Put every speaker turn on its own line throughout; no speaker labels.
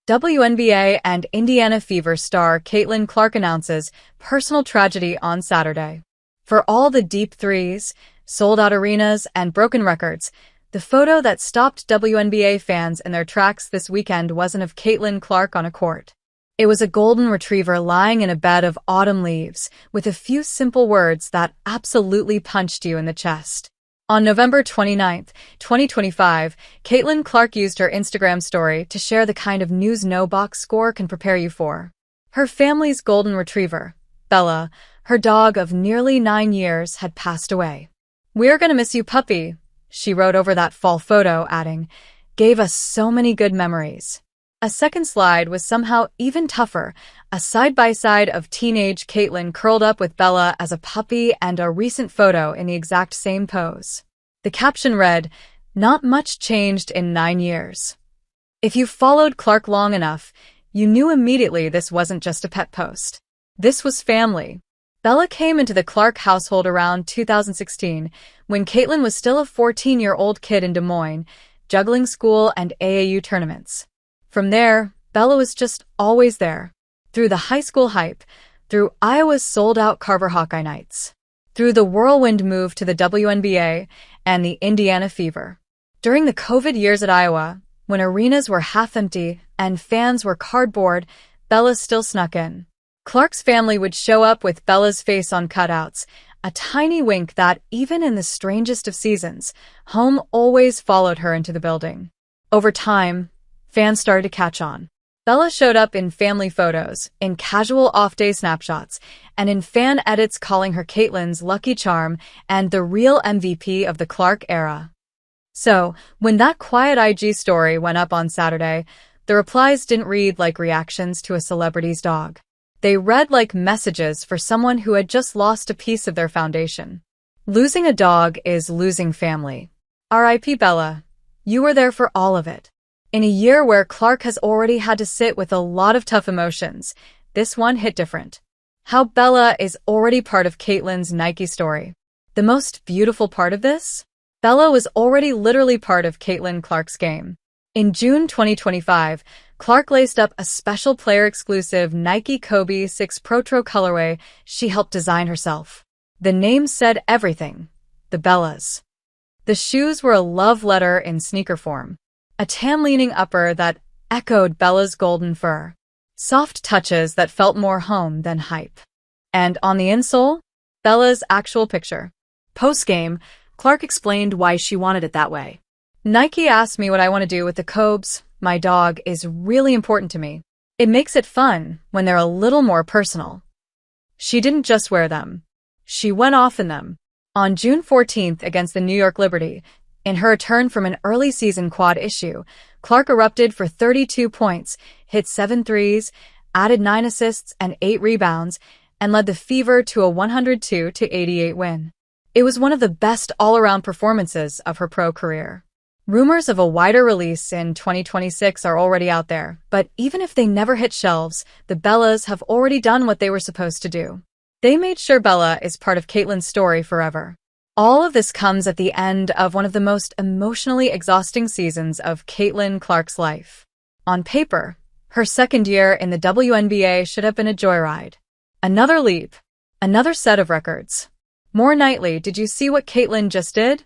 WNBA and Indiana Fever star Caitlin Clark announces personal tragedy on Saturday. For all the deep threes, sold-out arenas, and broken records, the photo that stopped WNBA fans in their tracks this weekend wasn't of Caitlin Clark on a court. It was a golden retriever lying in a bed of autumn leaves, with a few simple words that absolutely punched you in the chest. On November 29, 2025, Caitlin Clark used her Instagram story to share the kind of news no box score can prepare you for. Her family's golden retriever, Bella, her dog of nearly 9 years, had passed away. "We're gonna miss you, puppy," she wrote over that fall photo, adding, "Gave us so many good memories." A second slide was somehow even tougher, a side-by-side of teenage Caitlin curled up with Bella as a puppy and a recent photo in the exact same pose. The caption read, "Not much changed in 9 years." If you followed Clark long enough, you knew immediately this wasn't just a pet post. This was family. Bella came into the Clark household around 2016, when Caitlin was still a 14-year-old kid in Des Moines, juggling school and AAU tournaments. From there, Bella was just always there. Through the high school hype, through Iowa's sold-out Carver Hawkeye nights, through the whirlwind move to the WNBA and the Indiana Fever. During the COVID years at Iowa, when arenas were half empty and fans were cardboard, Bella still snuck in. Clark's family would show up with Bella's face on cutouts, a tiny wink that, even in the strangest of seasons, home always followed her into the building. Over time, fans started to catch on. Bella showed up in family photos, in casual off-day snapshots, and in fan edits calling her Caitlin's lucky charm and the real MVP of the Clark era. So, when that quiet IG story went up on Saturday, the replies didn't read like reactions to a celebrity's dog. They read like messages for someone who had just lost a piece of their foundation. Losing a dog is losing family. R.I.P. Bella. You were there for all of it. In a year where Clark has already had to sit with a lot of tough emotions, this one hit different. How Bella is already part of Caitlin's Nike story. The most beautiful part of this? Bella was already literally part of Caitlin Clark's game. In June 2025, Clark laced up a special player-exclusive Nike Kobe 6 Protro colorway she helped design herself. The name said everything. The Bellas. The shoes were a love letter in sneaker form. A tan-leaning upper that echoed Bella's golden fur. Soft touches that felt more home than hype. And on the insole, Bella's actual picture. Post-game, Clark explained why she wanted it that way. "Nike asked me what I want to do with the Cobes. My dog is really important to me. It makes it fun when they're a little more personal." She didn't just wear them. She went off in them. On June 14th against the New York Liberty, in her return from an early season quad issue, Clark erupted for 32 points, hit 7 threes, added 9 assists and 8 rebounds, and led the Fever to a 102-88 win. It was one of the best all-around performances of her pro career. Rumors of a wider release in 2026 are already out there, but even if they never hit shelves, the Bellas have already done what they were supposed to do. They made sure Bella is part of Caitlin's story forever. All of this comes at the end of one of the most emotionally exhausting seasons of Caitlin Clark's life. On paper, her second year in the WNBA should have been a joyride. Another leap. Another set of records. More nightly, "Did you see what Caitlin just did?"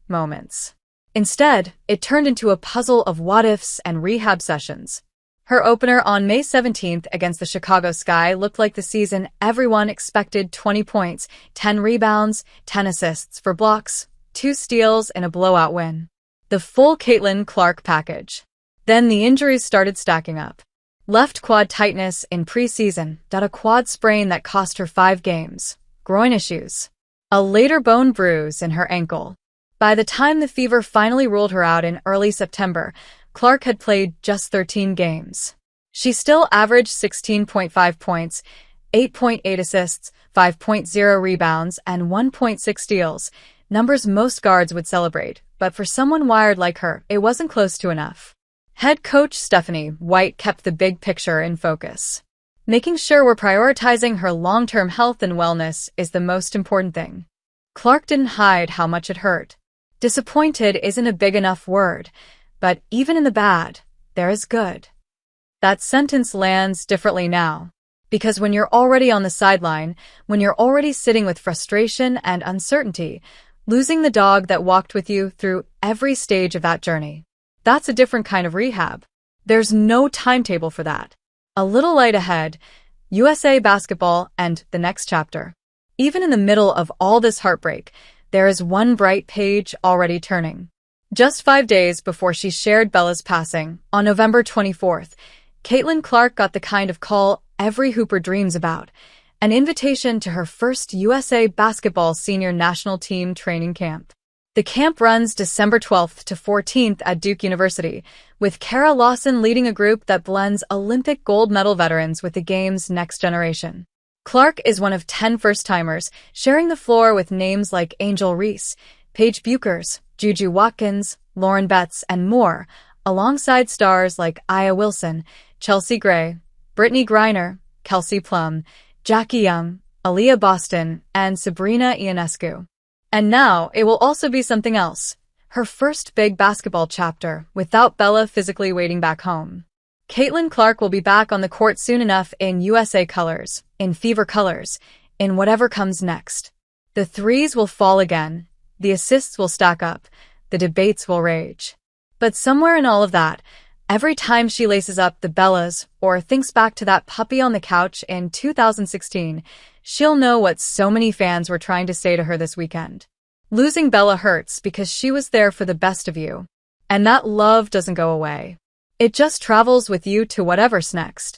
moments. Instead, it turned into a puzzle of what-ifs and rehab sessions. Her opener on May 17th against the Chicago Sky looked like the season everyone expected: 20 points, 10 rebounds, 10 assists for blocks, 2 steals, and a blowout win. The full Caitlin Clark package. Then the injuries started stacking up. Left quad tightness in preseason, a quad sprain that cost her 5 games, groin issues, a later bone bruise in her ankle. By the time the Fever finally ruled her out in early September, Clark had played just 13 games. She still averaged 16.5 points, 8.8 assists, 5.0 rebounds, and 1.6 steals, numbers most guards would celebrate, but for someone wired like her, it wasn't close to enough. Head coach Stephanie White kept the big picture in focus. Making sure we're prioritizing her long-term health and wellness is the most important thing. Clark didn't hide how much it hurt. Disappointed isn't a big enough word, but even in the bad, there is good. That sentence lands differently now. Because when you're already on the sideline, when you're already sitting with frustration and uncertainty, losing the dog that walked with you through every stage of that journey, that's a different kind of rehab. There's no timetable for that. A little light ahead, USA basketball and the next chapter. Even in the middle of all this heartbreak, there is one bright page already turning. Just 5 days before she shared Bella's passing, on November 24th, Caitlin Clark got the kind of call every hooper dreams about, an invitation to her first USA basketball senior national team training camp. The camp runs December 12th to 14th at Duke University, with Kara Lawson leading a group that blends Olympic gold medal veterans with the game's next generation. Clark is one of 10 first-timers, sharing the floor with names like Angel Reese, Paige Buchers, Juju Watkins, Lauren Betts, and more, alongside stars like Aya Wilson, Chelsea Gray, Brittany Griner, Kelsey Plum, Jackie Young, Aaliyah Boston, and Sabrina Ionescu. And now it will also be something else, her first big basketball chapter without Bella physically waiting back home. Caitlin Clark will be back on the court soon enough in USA colors, in Fever colors, in whatever comes next. The threes will fall again, the assists will stack up, the debates will rage. But somewhere in all of that, every time she laces up the Bellas or thinks back to that puppy on the couch in 2016, she'll know what so many fans were trying to say to her this weekend. Losing Bella hurts because she was there for the best of you. And that love doesn't go away. It just travels with you to whatever's next.